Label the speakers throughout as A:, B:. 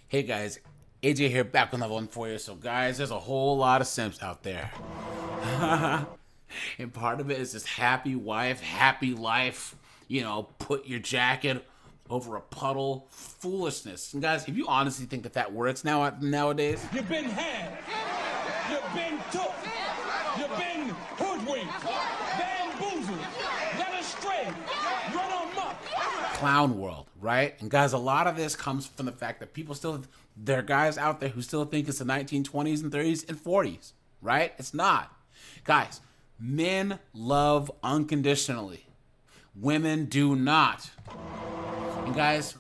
A: Hey guys, AJ here, back with another one for you. So guys, there's a whole lot of simps out there. And part of it is this happy wife, happy life, put your jacket over a puddle foolishness. And guys, if you honestly think that works nowadays,
B: You've been had. You've been took. You've been hoodwinked. Bamboozled. Led astray. Run amok.
A: clown world, right? And guys, a lot of this comes from the fact that there are guys out there who still think it's the 1920s and 30s and 40s, right? It's not. Guys, men love unconditionally. Women do not. And guys,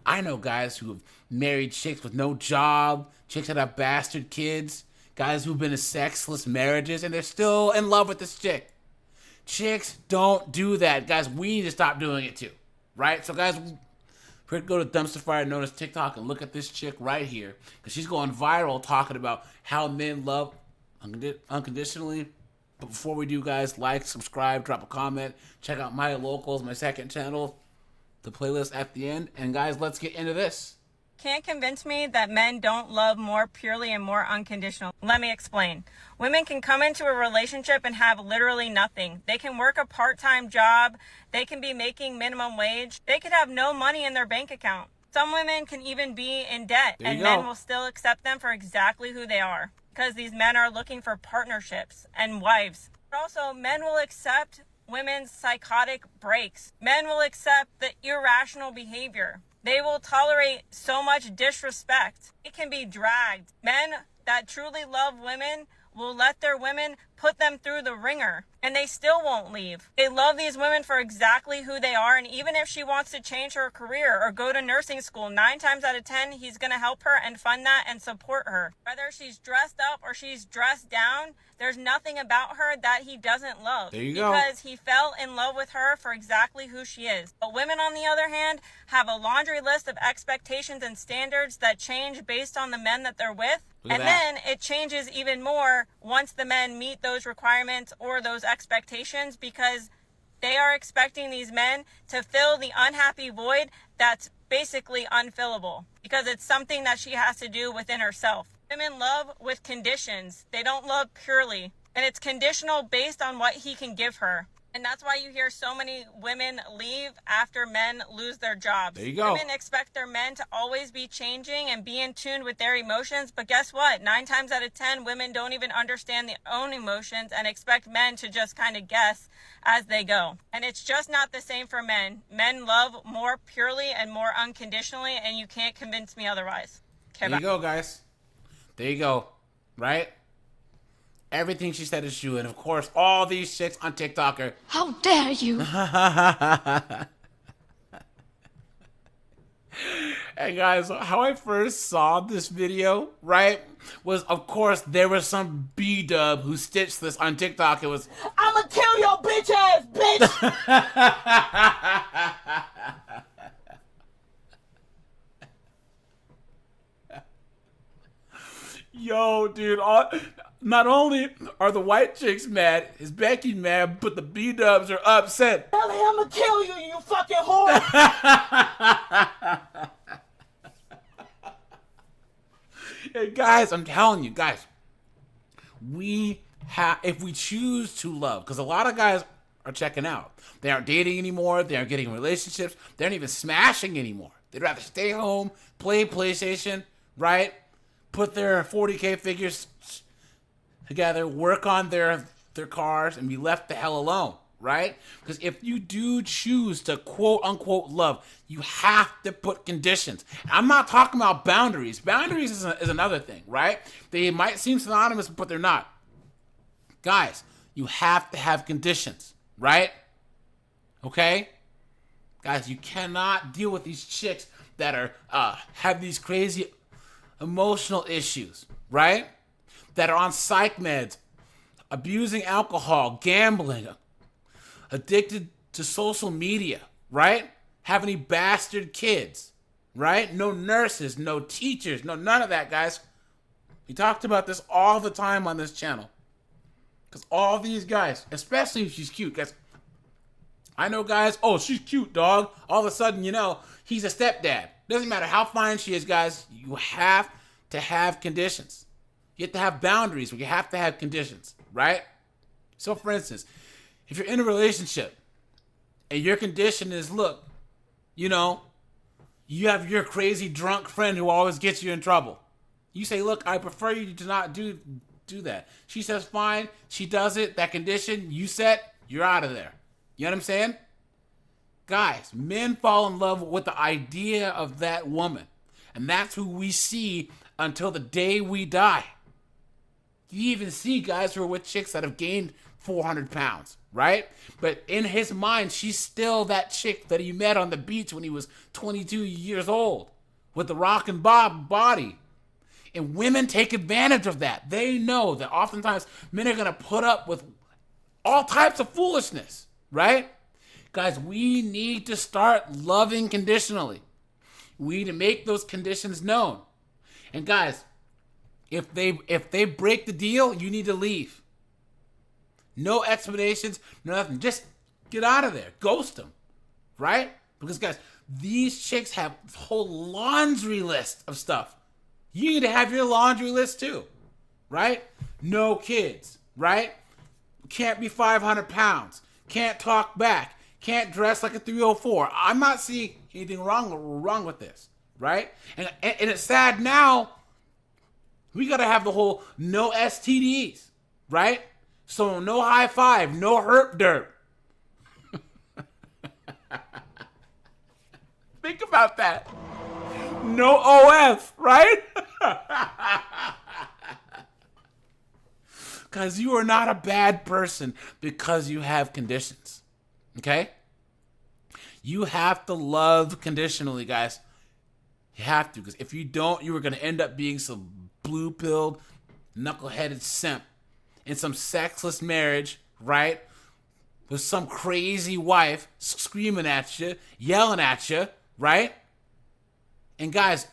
A: I know guys who have married chicks with no job, chicks that have bastard kids, guys who've been in sexless marriages, and they're still in love with this chick. Chicks don't do that. Guys, we need to stop doing it too, right? So guys, we're gonna go to Dumpster Fire Notice TikTok and look at this chick right here, because she's going viral talking about how men love unconditionally. But before we do, guys, like, subscribe, drop a comment, check out my locals, my second channel, the playlist at the end. And guys, let's get into this.
C: Can't convince me that men don't love more purely and more unconditional. Let me explain. Women can come into a relationship and have literally nothing. They can work a part-time job. They can be making minimum wage. They could have no money in their bank account. Some women can even be in debt, and men will still accept them for exactly who they are, because these men are looking for partnerships and wives. But also, men will accept women's psychotic breaks. Men will accept the irrational behavior. They will tolerate so much disrespect. It can be dragged. Men that truly love women will let their women put them through the ringer, and they still won't leave. They love these women for exactly who they are, and even if she wants to change her career or go to nursing school, 9 times out of 10, he's going to help her and fund that and support her. Whether she's dressed up or she's dressed down, there's nothing about her that he doesn't love.
A: There you go.
C: Because he fell in love with her for exactly who she is. But women, on the other hand, have a laundry list of expectations and standards that change based on the men that they're with. And then it changes even more once the men meet those requirements or those expectations, because they are expecting these men to fill the unhappy void that's basically unfillable, because it's something that she has to do within herself. Women love with conditions. They don't love purely. And it's conditional based on what he can give her. And that's why you hear so many women leave after men lose their jobs.
A: There you go.
C: Women expect their men to always be changing and be in tune with their emotions. But guess what? 9 times out of 10, women don't even understand their own emotions and expect men to just kind of guess as they go. And it's just not the same for men. Men love more purely and more unconditionally, and you can't convince me otherwise. Okay,
A: There you go, guys. There you go. Right? Everything she said is true. And of course, all these chicks on TikTok are...
D: How dare you?
A: And guys, how I first saw this video, right, was, of course, there was some B-dub who stitched this on TikTok. It was,
E: I'ma kill your bitch ass, bitch!
A: yo, dude, not only are the white chicks mad, is Becky mad, but the B-dubs are upset.
E: Ellie, I'ma kill you, you fucking whore!
A: Hey, guys, I'm telling you, guys, if we choose to love, because a lot of guys are checking out. They aren't dating anymore. They aren't getting relationships. They aren't even smashing anymore. They'd rather stay home, play PlayStation, right? Put their 40K figures together, work on their cars, and be left the hell alone, right? Because if you do choose to quote-unquote love, you have to put conditions. I'm not talking about boundaries. Boundaries is another thing, right? They might seem synonymous, but they're not. Guys, you have to have conditions, right? Okay? Guys, you cannot deal with these chicks that are have these crazy emotional issues, right? That are on psych meds, abusing alcohol, gambling, addicted to social media, right? Have any bastard kids, right? No nurses, no teachers, no none of that, guys. We talked about this all the time on this channel. Because all these guys, especially if she's cute, guys, I know guys, oh, she's cute, dog. All of a sudden, he's a stepdad, Doesn't matter how fine she is, guys. You have to have conditions. You have to have boundaries, but you have to have conditions, right? So, for instance, if you're in a relationship and your condition is, look, you know, you have your crazy drunk friend who always gets you in trouble. You say, look, I prefer you to not do that. She says, fine. She does it. That condition you set, you're out of there. You know what I'm saying? Guys, men fall in love with the idea of that woman. And that's who we see until the day we die. You even see guys who are with chicks that have gained 400 pounds, right? But in his mind, she's still that chick that he met on the beach when he was 22 years old with the rock and bob body. And women take advantage of that. They know that oftentimes men are going to put up with all types of foolishness, right? Guys, we need to start loving conditionally. We need to make those conditions known. And guys, if they break the deal, you need to leave. No explanations, no nothing. Just get out of there. Ghost them, right? Because guys, these chicks have a whole laundry list of stuff. You need to have your laundry list too, right? No kids, right? Can't be 500 pounds. Can't talk back. Can't dress like a 304. I'm not seeing anything wrong with this, right? And it's sad now. We got to have the whole no STDs, right? So no high five, no herp derp. Think about that. No OF, right? Because you are not a bad person because you have conditions. Okay? You have to love conditionally, guys. You have to. Because if you don't, you are going to end up being some blue-pilled, knuckle-headed simp in some sexless marriage, right? With some crazy wife screaming at you, yelling at you, right? And guys,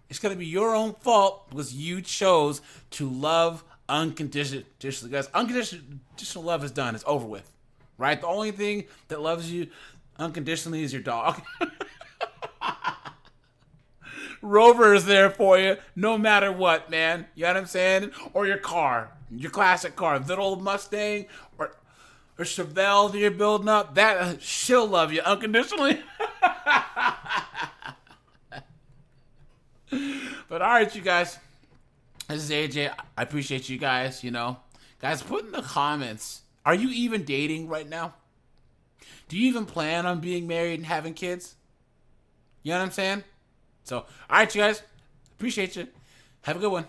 A: it's going to be your own fault because you chose to love unconditionally. Guys, unconditional love is done. It's over with, right? The only thing that loves you unconditionally is your dog. Rover is there for you no matter what, man. You know what I'm saying? Or your car, your classic car, that old Mustang or Chevelle that you're building up, that she'll love you unconditionally. But all right, you guys. This is AJ. I appreciate you guys, you know. Guys, put in the comments, are you even dating right now? Do you even plan on being married and having kids? You know what I'm saying? So, all right, you guys. Appreciate you. Have a good one.